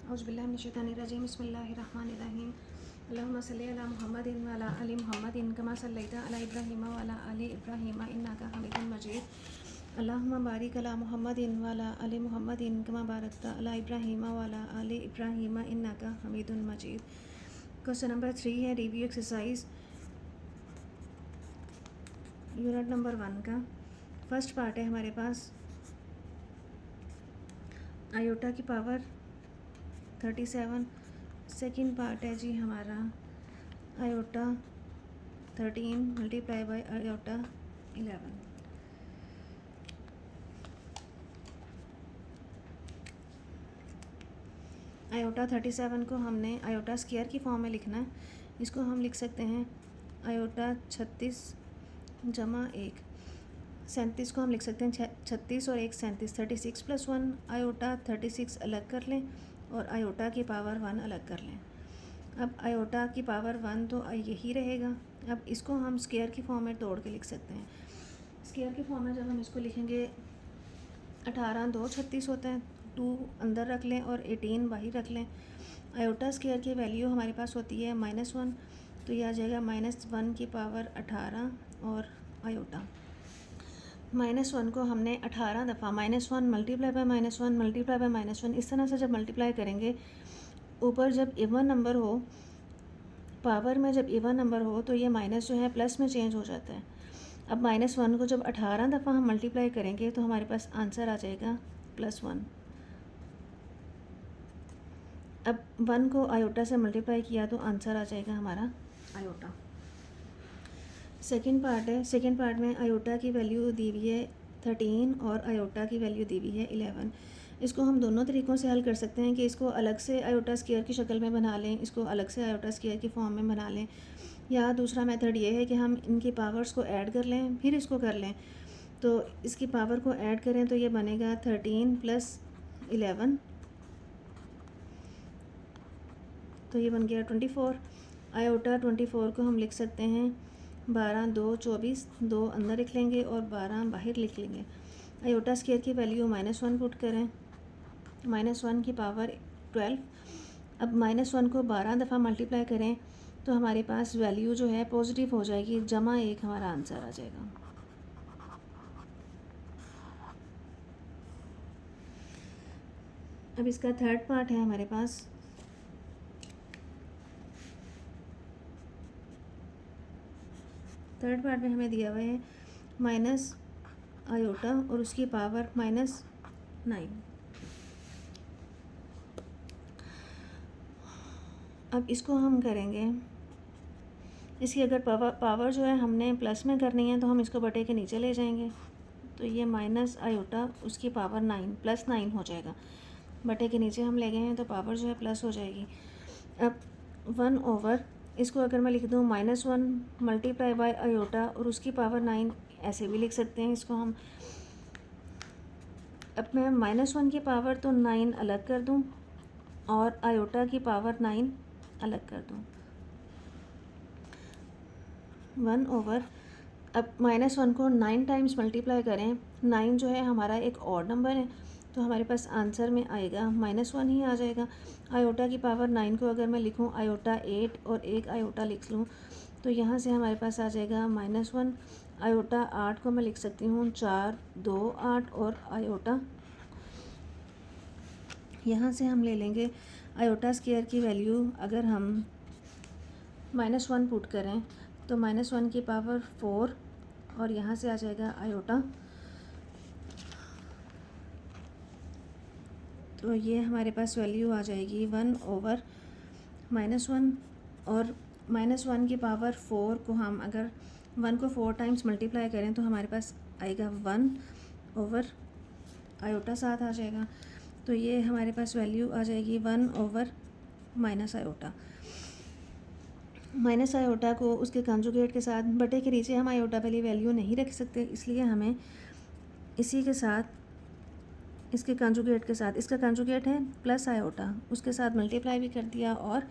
औज़ुबिल्लाहिमिनश्शैतानिर्रजीम बिस्मिल्लाहिर्रहमानिर्रहीम अल्लाहुम्मा सल्लि अला मुहम्मदिन व अला आलि मुहम्मदिन कमा सल्लैता अला इब्राहीम व अला आलि इब्राहीम इन्नका हमीदुम मजीद अल्लाहुम्मा बारिक अला मुहम्मदिन व अला आलि मुहम्मदिन कमा बारकता अला इब्राहीम व अला आलि इब्राहीम इन्नका हमीदुम मजीद। क्वेश्चन नंबर 3 है रिव्यू एक्सरसाइज यूनिट नंबर 1 का फर्स्ट पार्ट है हमारे पास आयोटा की पावर 37। सेकंड पार्ट है जी हमारा iota 13 multiply by iota 11। Iota 37 को हमने आयोटा स्क्वायर की फॉर्म में लिखना है। इसको हम लिख सकते हैं आयोटा 36 जमा 1। 37 को हम लिख सकते हैं 36 और 1 37, 36 + 1। आयोटा 36 अलग कर लें और आयोटा की पावर 1 अलग कर लें। अब आयोटा की पावर 1 तो यही रहेगा। अब इसको हम स्क्वायर की फॉर्म में तोड़ के लिख सकते हैं। स्क्वायर की फॉर्म में जब हम इसको लिखेंगे 18 2 36 होता है, 2 अंदर रख लें और 18 बाहर रख लें। आयोटा स्क्वायर की वैल्यू हमारे पास होती है -1, तो ये आ जाएगा -1 की पावर 18 और आयोटा। -1 को हमने 18 दफ़ा -1 मल्टीप्लाई बाय -1 मल्टीप्लाई बाय -1 इस तरह से जब मल्टीप्लाई करेंगे, ऊपर जब इवन नंबर हो, पावर में जब इवन नंबर हो तो ये माइनस जो है प्लस में चेंज हो जाता है। अब -1 को जब 18 दफ़ा हम मल्टीप्लाई करेंगे तो हमारे पास आंसर आ जाएगा +1। अब 1 को आयोटा से मल्टीप्लाई किया तो आंसर आ जाएगा हमारा आयोटा। सेकंड पार्ट है। सेकंड पार्ट में आयोटा की वैल्यू दी हुई है 13 और आयोटा की वैल्यू दी हुई है 11। इसको हम दोनों तरीक़ों से हल कर सकते हैं कि इसको अलग से आयोटा स्क्वायर की शक्ल में बना लें, इसको अलग से आयोटा स्क्वायर की फॉर्म में बना लें, या दूसरा मेथड ये है कि हम इनकी पावर्स को ऐड कर लें फिर इसको कर लें। तो इसकी पावर को ऐड करें तो ये बनेगा 13 + 11, तो ये बन गया 24। आयोटा 24 को हम लिख सकते हैं 12 2 24, 2 अंदर लिख लेंगे और 12 बाहर लिख लेंगे। आयोटा स्क्वायर की वैल्यू -1 पुट करें, -1 की पावर 12। अब -1 को 12 दफ़ा मल्टीप्लाई करें तो हमारे पास वैल्यू जो है पॉजिटिव हो जाएगी, जमा 1 हमारा आंसर आ जाएगा। अब इसका थर्ड पार्ट है हमारे पास। थर्ड पार्ट में हमें दिया हुआ है माइनस आयोटा और उसकी पावर -9। अब इसको हम करेंगे, इसकी अगर पावर जो है हमने प्लस में करनी है तो हम इसको बटे के नीचे ले जाएंगे, तो ये माइनस आयोटा उसकी पावर 9 +9 हो जाएगा। बटे के नीचे हम ले गए हैं तो पावर जो है प्लस हो जाएगी। अब 1/, इसको अगर मैं लिख दूँ -1 मल्टीप्लाई बाय आयोटा और उसकी पावर 9, ऐसे भी लिख सकते हैं इसको हम। अब मैं -1 की पावर तो 9 अलग कर दूँ और आयोटा की पावर 9 अलग कर दूँ। 1/, अब -1 को 9 टाइम्स मल्टीप्लाई करें, 9 जो है हमारा एक ऑड नंबर है तो हमारे पास आंसर में आएगा -1 ही आ जाएगा। आयोटा की पावर 9 को अगर मैं लिखूं आयोटा 8 और एक आयोटा लिख लूँ तो यहाँ से हमारे पास आ जाएगा -1। आयोटा 8 को मैं लिख सकती हूँ 4 2 8 और आयोटा, यहाँ से हम ले लेंगे आयोटा स्क्वायर की वैल्यू। अगर हम -1 पुट करें तो -1 की पावर 4 और यहाँ से आ जाएगा आयोटा, तो ये हमारे पास वैल्यू आ जाएगी 1/-1 और -1 की पावर 4 को हम अगर 1 को 4 टाइम्स मल्टीप्लाई करें तो हमारे पास आएगा 1/, आयोटा साथ आ जाएगा, तो ये हमारे पास वैल्यू आ जाएगी 1/- आयोटा। माइनस आयोटा को उसके कंजुगेट के साथ बटे के नीचे हम आयोटा वाली वैल्यू नहीं रख सकते, इसलिए हमें इसी के साथ इसके कंजुगेट के साथ, इसका कंजुगेट है प्लस आयोटा, उसके साथ मल्टीप्लाई भी कर दिया और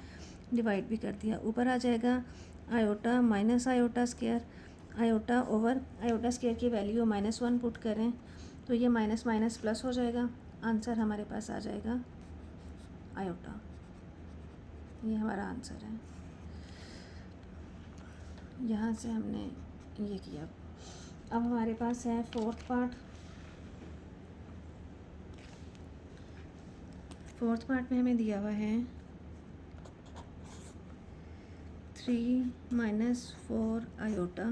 डिवाइड भी कर दिया। ऊपर आ जाएगा iota minus iota square, iota over iota square की वैल्यू -1 पुट करें तो ये माइनस माइनस प्लस हो जाएगा। आंसर हमारे पास आ जाएगा आयोटा। ये हमारा आंसर है। यहाँ से हमने ये किया। अब हमारे पास है फोर्थ पार्ट। फोर्थ पार्ट में हमें दिया हुआ है 3 - 4 आयोटा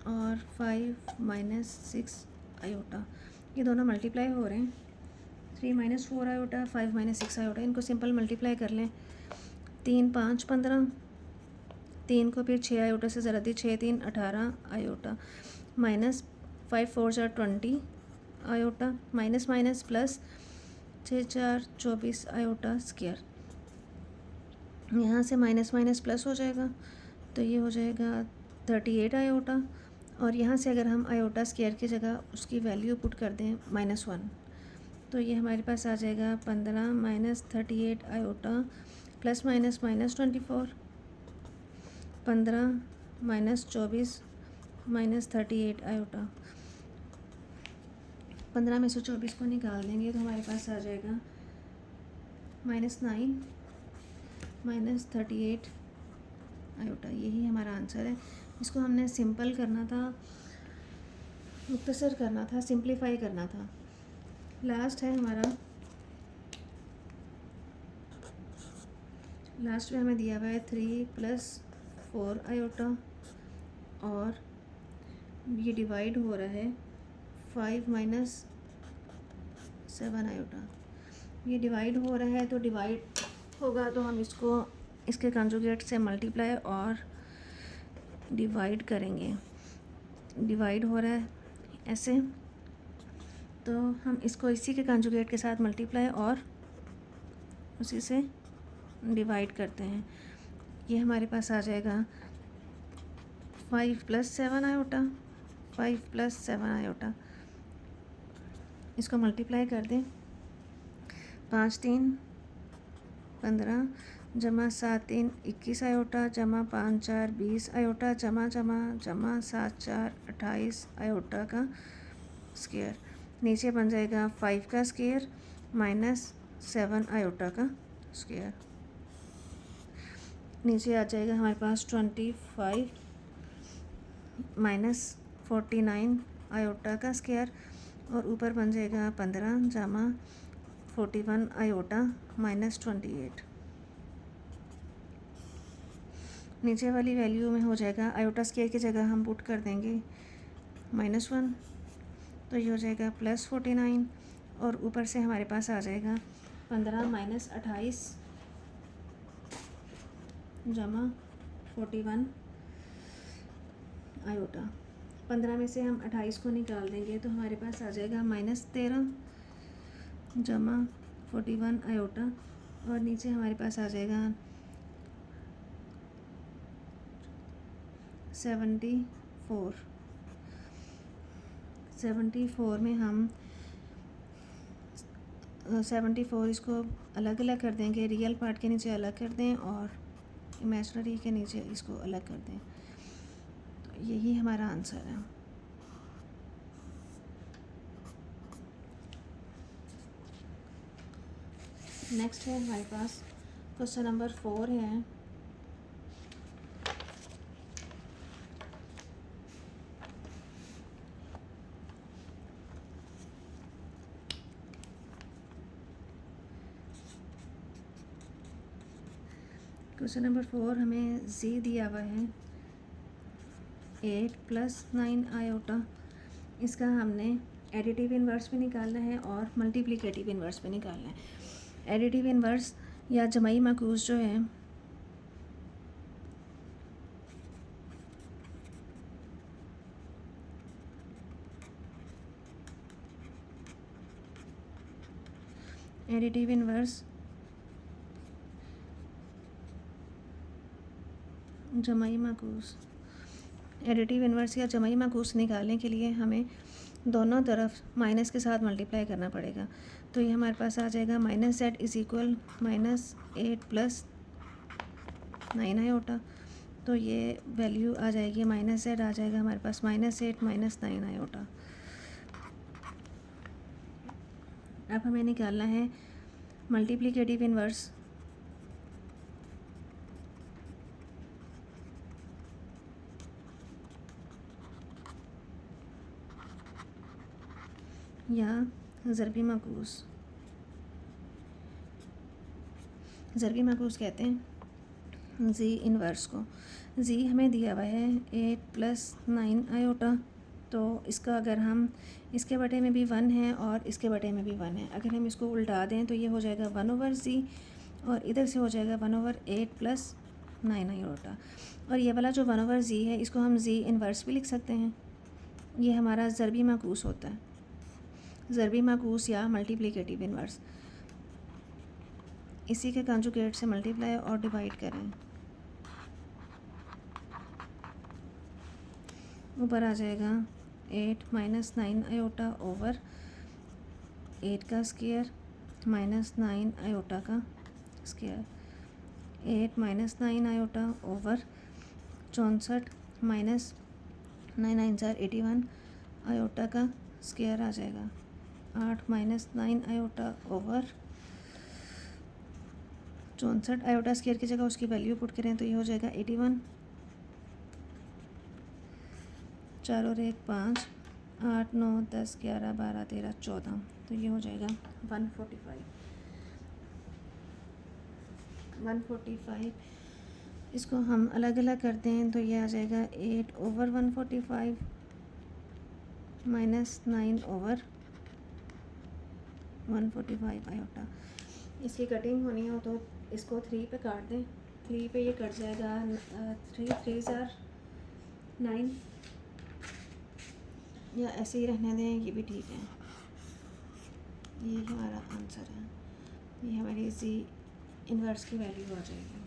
और 5 - 6 आयोटा। ये दोनों मल्टीप्लाई हो रहे हैं। 3 - 4 आयोटा, 5 - 6 आयोटा, इनको सिंपल मल्टीप्लाई कर लें। 3 - 5 = 15, 3 को फिर 6 आयोटा से ज़रा दी, 6 - 3 = 18 iota, -5 - 4 = 20 iota, minus minus plus 6 - 4 = 24 iota square. यहाँ से माइनस माइनस प्लस हो जाएगा, तो ये हो जाएगा 38 आयोटा। और यहाँ से अगर हम आयोटा स्क्वायर की जगह उसकी वैल्यू पुट कर दें -1, तो ये हमारे पास आ जाएगा 15 - 38 iota plus minus minus 24, 15 - 24 - 38 iota. 15 में से 24 को निकाल देंगे तो हमारे पास आ जाएगा -9 - 38 आयोटा। यही हमारा आंसर है। इसको हमने सिंपल करना था, मुख्तसर करना था, सिंप्लीफाई करना था। लास्ट है हमारा, लास्ट में हमें दिया हुआ है 3 + 4 आयोटा और ये डिवाइड हो रहा है 5 - 7 आयोटा। ये डिवाइड हो रहा है तो डिवाइड होगा तो हम इसको इसके कंजुगेट से मल्टीप्लाई और डिवाइड करेंगे। डिवाइड हो रहा है ऐसे, तो हम इसको इसी के कंजुगेट के साथ मल्टीप्लाई और उसी से डिवाइड करते हैं। ये हमारे पास आ जाएगा 5 + 7 आयोटा, 5 + 7 आयोटा। इसको मल्टीप्लाई कर दें, 5 - 3 = 15 जमा 7 - 3 = 21 आयोटा जमा 5 - 4 = 20 आयोटा जमा जमा जमा 7 - 4 = 28 आयोटा का स्क्वायर। नीचे बन जाएगा 5 का स्क्वायर -7 आयोटा का स्क्वायर। नीचे आ जाएगा हमारे पास 25 - 49 आयोटा का स्क्वायर और ऊपर बन जाएगा 15 जमा 41 आयोटा -28। नीचे वाली वैल्यू में हो जाएगा, आयोटा स्क्वायर की जगह हम पुट कर देंगे -1, तो ये हो जाएगा +49 और ऊपर से हमारे पास आ जाएगा 15 - 28 जमा 41 आयोटा। 15 में से हम 28 को निकाल देंगे तो हमारे पास आ जाएगा -13 जमा 41 आयोटा और नीचे हमारे पास आ जाएगा 74। 74 में हम 74 इसको अलग अलग कर देंगे, रियल पार्ट के नीचे अलग कर दें और इमेजिनरी के नीचे इसको अलग कर दें। तो यही हमारा आंसर है। नेक्स्ट है हमारे पास क्वेश्चन नंबर 4 है। क्वेश्चन नंबर 4 हमें जी दिया हुआ है 8 + 9 आयोटा। इसका हमने एडिटिव इन्वर्स भी निकालना है और मल्टीप्लिकेटिव इन्वर्स भी निकालना है। एडिटिव इन्वर्स या जमाई माकूस जो है एडिटिव इन्वर्स जमाई माकूस, एडिटिव इन्वर्स या जमाई माकूस निकालने के लिए हमें दोनों तरफ माइनस के साथ मल्टीप्लाई करना पड़ेगा। तो ये हमारे पास आ जाएगा -z = -8 + 9 आयोटा। तो ये वैल्यू आ जाएगी -z आ जाएगा हमारे पास -8 - 9 आयोटा। अब हमें निकालना है मल्टीप्लिकेटिव इन्वर्स या ज़रबी माकूस कहते हैं जी इन्वर्स को। जी हमें दिया हुआ है 8 + 9 आयोटा, तो इसका अगर हम इसके बटे में भी 1 है और इसके बटे में भी 1 है, अगर हम इसको उल्टा दें तो ये हो जाएगा 1/z और इधर से हो जाएगा 1/8 + 9 आयोटा। और ये वाला जो 1/z है इसको हम जी इन्वर्स भी लिख सकते हैं। ये हमारा ज़रबी माकूस होता है, ज़रबी माकूस या मल्टीप्लिकेटिव इन्वर्स। इसी के कंजुगेट से मल्टीप्लाई और डिवाइड करें, ऊपर आ जाएगा 8 - 9 आयोटा ओवर 8 का स्क्वायर माइनस 9 आयोटा का square. 8 - 9 iota over 64 minus 9 9 × 81 iota का स्क्वायर आ जाएगा। 8 - 9 आयोटा ओवर 64 आयोटा स्क्वायर की जगह उसकी वैल्यू पुट करें तो ये हो जाएगा 81। 4 और 1 5, 8 9 10 11 12 13 14, तो ये हो जाएगा 145। इसको हम अलग अलग करते हैं तो ये आ जाएगा 8/145 माइनस 9/145 आयोटा। इसकी कटिंग होनी हो तो इसको 3 पे काट दें, 3 पे ये कट जाएगा, 3 3 * 9, या ऐसे ही रहने दें, ये भी ठीक है। ये हमारा आंसर है, ये हमारी जी इन्वर्स की वैल्यू आ जाएगी।